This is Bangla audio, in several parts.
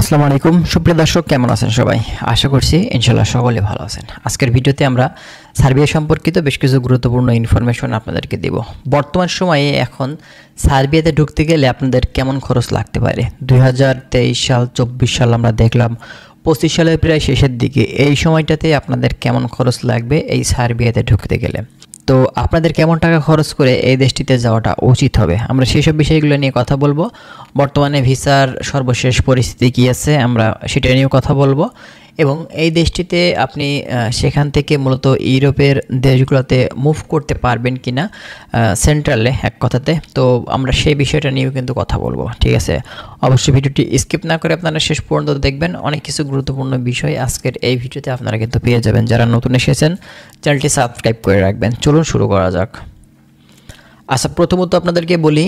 আসসালামু আলাইকুম সুপ্রিয় দর্শক, কেমন আছেন সবাই? আশা করছি ইনশাআল্লাহ সকলে ভালো আছেন। আজকের ভিডিওতে আমরা সার্বিয়া সম্পর্কিত বেশ কিছু গুরুত্বপূর্ণ ইনফরমেশন আপনাদেরকে দেব। বর্তমান সময়ে এখন সার্বিয়াতে ঢুকতে গেলে আপনাদের কেমন খরচ লাগতে পারে। 2023 সাল 24 সাল আমরা দেখলাম, 25 সালের প্রায় শেষের দিকে এই সময়টাতে আপনাদের কেমন খরচ লাগবে এই সার্বিয়াতে ঢুকতে গেলে। তো আপনাদের কেমন টাকা খরচ করে এই দেশটিতে যাওয়াটা উচিত হবে, আমরা সেই সব বিষয়গুলো নিয়ে কথা বলবো। বর্তমানে ভিসার সর্বশেষ পরিস্থিতি কী আছে আমরা সেটা নিয়েও কথা বলবো, এবং এই দেশটিতে আপনি সেখান থেকে মূলত ইউরোপের দেশগুলোতে মুভ করতে পারবেন কি না সেন্ট্রালে, এক কথাতে। তো আমরা সেই বিষয়টা নিয়েও কিন্তু কথা বলবো, ঠিক আছে? অবশ্যই ভিডিওটি স্কিপ না করে আপনারা শেষ পর্যন্ত দেখবেন। অনেক কিছু গুরুত্বপূর্ণ বিষয় আজকের এই ভিডিওতে আপনারা কিন্তু পেয়ে যাবেন। যারা নতুন এসেছেন চ্যানেলটি সাবস্ক্রাইব করে রাখবেন। চলুন শুরু করা যাক। আচ্ছা, প্রথমত আপনাদেরকে বলি,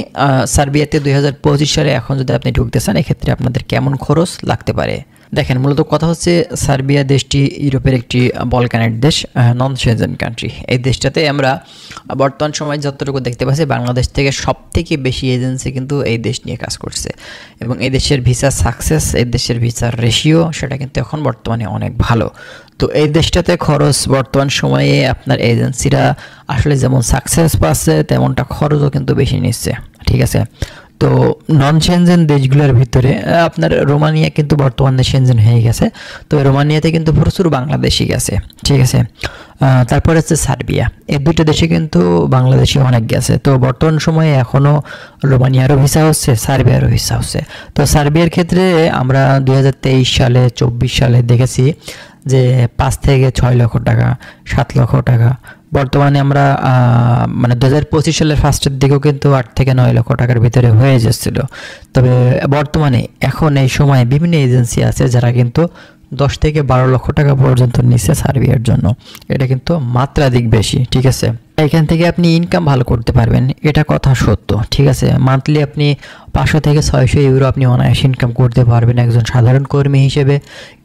সার্বিয়াতে 2025 সালে এখন যদি আপনি ঢুকতে চান এক্ষেত্রে আপনাদের কেমন খরচ লাগতে পারে। দেখেন, মূলত কথা হচ্ছে সার্বিয়া দেশটি ইউরোপের একটি বলকানের দেশ, নন সেনজেন কান্ট্রি। এই দেশটাতে আমরা বর্তমান সময় যতটুকু দেখতে পাচ্ছি বাংলাদেশ থেকে সবথেকে বেশি এজেন্সি কিন্তু এই দেশ নিয়ে কাজ করছে, এবং এই দেশের ভিসা সাকসেস, এই দেশের ভিসার রেশিও সেটা কিন্তু এখন বর্তমানে অনেক ভালো। তো এই দেশটাতে খরচ বর্তমান সময়ে আপনার এজেন্সিরা আসলে যেমন সাকসেস পাচ্ছে তেমনটা খরচও কিন্তু বেশি নিচ্ছে, ঠিক আছে? তো নন সেনজেন দেশগুলোর ভিতরে আপনার রোমানিয়া কিন্তু বর্তমানে সেনজেন হয়ে গেছে, তো রোমানিয়াতে কিন্তু প্রচুর বাংলাদেশি গেছে, ঠিক আছে? তারপর হচ্ছে সার্বিয়া, এই দুইটা দেশে কিন্তু বাংলাদেশি অনেক গেছে। তো বর্তমান সময়ে এখনও রোমানিয়ারও ভিসা হচ্ছে, সার্বিয়ারও ভিসা হচ্ছে। তো সার্বিয়ার ক্ষেত্রে আমরা 2023 সালে 24 সালে দেখেছি যে 5 থেকে 6 লক্ষ টাকা, 7 লক্ষ টাকা। বর্তমানে আমরা মানে 2025 সালের ফার্স্টের দিকেও কিন্তু 8 থেকে 9 লক্ষ টাকার ভিতরে হয়ে যাচ্ছিল। তবে বর্তমানে এখন এই সময় বিভিন্ন এজেন্সি আছে যারা কিন্তু 10 থেকে 12 লক্ষ টাকা পর্যন্ত নিচ্ছে সার্বিয়ার জন্য। এটা কিন্তু মাত্রাধিক বেশি, ঠিক আছে? এখান থেকে আপনি ইনকাম ভালো করতে পারবেন, এটা কথা সত্য, ঠিক আছে? মান্থলি আপনি 500 থেকে 600 ইউরো আপনি অনায়াসে ইনকাম করতে পারবেন একজন সাধারণ কর্মী হিসেবে।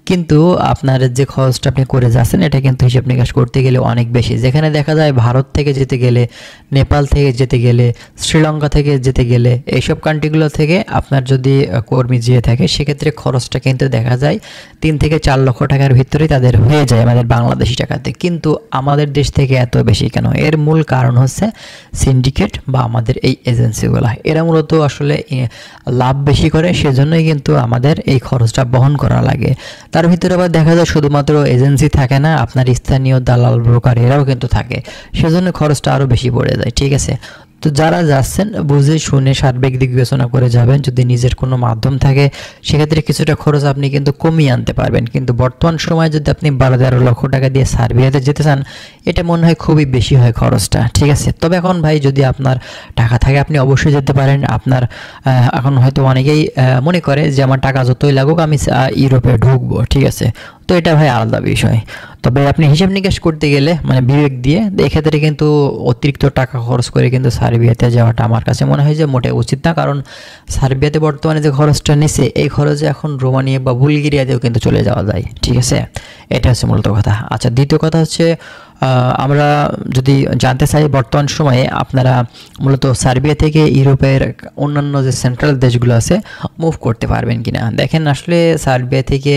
কিন্তু আপনার যে খরচটা আপনি করে যাচ্ছেন এটা কিন্তু হিসাব নিকাশ করতে গেলে অনেক বেশি। যেখানে দেখা যায় ভারত থেকে যেতে গেলে, নেপাল থেকে যেতে গেলে, শ্রীলঙ্কা থেকে যেতে গেলে, এইসব কান্ট্রিগুলো থেকে আপনার যদি কর্মী যেয়ে থাকে সেক্ষেত্রে খরচটা কিন্তু দেখা যায় 3 থেকে 4 লক্ষ টাকার ভিতরেই তাদের হয়ে যায় আমাদের বাংলাদেশি টাকাতে। কিন্তু আমাদের দেশ থেকে এত বেশি কেন? এর মূল কারণ হচ্ছে সিন্ডিকেট বা আমাদের এই এজেন্সিগুলো, এরা মূলত আসলে লাভ বেশি করে, সেজন্যই কিন্তু আমাদের এই খরচটা বহন করা লাগে। তার ভিতরে আবার দেখা যায় শুধুমাত্র এজেন্সি থাকে না, আপনার স্থানীয় দালাল ব্রোকার এরাও কিন্তু থাকে, সেজন্য খরচটা আরও বেশি পড়ে যায়, ঠিক আছে? তো যারা যাচ্ছেন বুঝে শুনে সার্বিক দিক বিবেচনা করে যাবেন। যদি নিজের কোনো মাধ্যম থাকে সেক্ষেত্রে কিছুটা খরচ আপনি কিন্তু কমিয়ে আনতে পারবেন। কিন্তু বর্তমান সময়ে যদি আপনি 12-13 লক্ষ টাকা দিয়ে সার্বিয়াতে যেতে চান এটা মনে হয় খুবই বেশি হয় খরচটা, ঠিক আছে? তবে এখন ভাই যদি আপনার টাকা থাকে আপনি অবশ্যই যেতে পারেন। আপনার এখন হয়তো অনেকেই মনে করে যে আমার টাকা যতই লাগুক আমি ইউরোপে ঢুকবো, ঠিক আছে? তো এটা ভাই আলাদা বিষয়। তবে আপনি হিসাব নিকাশ করতে গেলে মানে বিবেক দিয়ে এক্ষেত্রে কিন্তু অতিরিক্ত টাকা খরচ করে কিন্তু সার্বিয়াতে যাওয়াটা আমার কাছে মনে হয় যে মোটে উচিত না। কারণ সার্বিয়াতে বর্তমানে যে খরচটা নিচ্ছে এই খরচে এখন রোমানিয়া বা বুলগেরিয়াতেও কিন্তু চলে যাওয়া যায়, ঠিক আছে? এটা হচ্ছে মূলত কথা। আচ্ছা, দ্বিতীয় কথা হচ্ছে আমরা যদি জানতে চাই বর্তমান সময়ে আপনারা মূলত সার্বিয়া থেকে ইউরোপের অন্যান্য যে সেন্ট্রাল দেশগুলো আছে মুভ করতে পারবেন কিনা। দেখেন, আসলে সার্বিয়া থেকে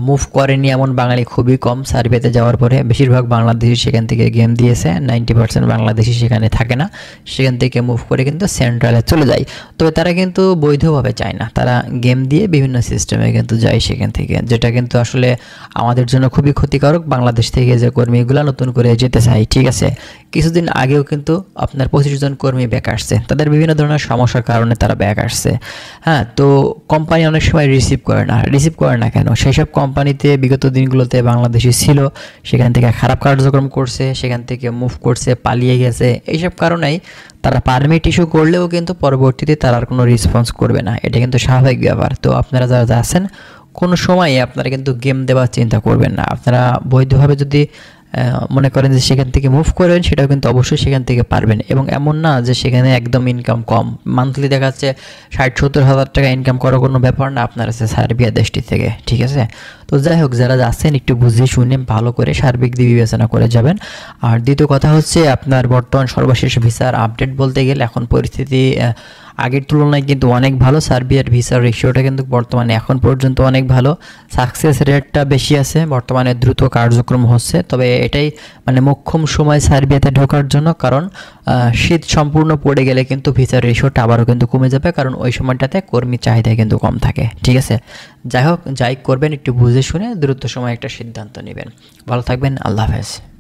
মুভ করেনি এমন বাঙালি খুবই কম। সার্বিয়াতে যাওয়ার পরে বেশিরভাগ বাংলাদেশি সেখান থেকে গেম দিয়েছে, 90% বাংলাদেশি সেখানে থাকে না, সেখান থেকে মুভ করে কিন্তু সেন্ট্রালে চলে যায়। তবে তারা কিন্তু বৈধভাবে যায় না, তারা গেম দিয়ে বিভিন্ন সিস্টেমে কিন্তু যায় সেখান থেকে, যেটা কিন্তু আসলে আমাদের জন্য খুবই ক্ষতিকারক। বাংলাদেশ থেকে যে কর্মীগুলো নতুন করে যেতে চায়, ঠিক আছে? কিছুদিন আগেও কিন্তু আপনার 25 জন কর্মী ব্যাক আসছে, তাদের বিভিন্ন ধরনের সমস্যার কারণে তারা ব্যাক আসছে। হ্যাঁ, তো কোম্পানি অনেক সময় রিসিভ করে না কেন? সেই সব কোম্পানিতে বিগত দিনগুলোতে বাংলাদেশি ছিল, সেখান থেকে খারাপ কার্যক্রম করছে, সেখান থেকে মুভ করছে, পালিয়ে গেছে। এইসব কারণেই তারা পারমিট ইস্যু করলেও কিন্তু পরবর্তীতে তারা আর কোনো রেসপন্স করবে না, এটা কিন্তু স্বাভাবিক ব্যাপার। তো আপনারা যারা যাচ্ছেন কোনো সময় আপনারা কিন্তু গেম দেওয়ার চিন্তা করবেন না। আপনারা বৈধভাবে যদি মনে করেন যে সেখান থেকে মুভ করবেন সেটাও কিন্তু অবশ্যই সেখান থেকে পারবেন। এবং এমন না যে সেখানে একদম ইনকাম কম, মান্থলি দেখা যাচ্ছে 60-70 হাজার টাকা ইনকাম করার কোনো ব্যাপার না আপনার আছে সার্বিয়া দেশটি থেকে, ঠিক আছে? তো যাই হোক, যারা যাচ্ছেন একটু বুঝে শুনে ভালো করে সার্বিক দিয়ে বিবেচনা করে যাবেন। আর দ্বিতীয় কথা হচ্ছে আপনার বর্তমান সর্বশেষ ভিসার আপডেট বলতে গেলে এখন পরিস্থিতি আগের তুলনায় কিন্তু অনেক ভালো। সার্বিয়ার ভিসার রেশিওটা কিন্তু বর্তমানে এখন পর্যন্ত অনেক ভালো, সাকসেস রেটটা বেশি আছে, বর্তমানে দ্রুত কার্যক্রম হচ্ছে। তবে এটাই মানে মোক্ষম সময় সার্বিয়াতে ঢোকার জন্য, কারণ শীত সম্পূর্ণ পড়ে গেলে কিন্তু ভিসার রেশিওটা আবারও কিন্তু কমে যাবে, কারণ ওই সময়টাতে কর্মী চাহিদা কিন্তু কম থাকে। ঠিক আছে, যাই হোক, যাই করবেন একটু বুঝে শুনে দ্রুত সময় একটা সিদ্ধান্ত নেবেন। ভালো থাকবেন, আল্লাহ হাফেজ।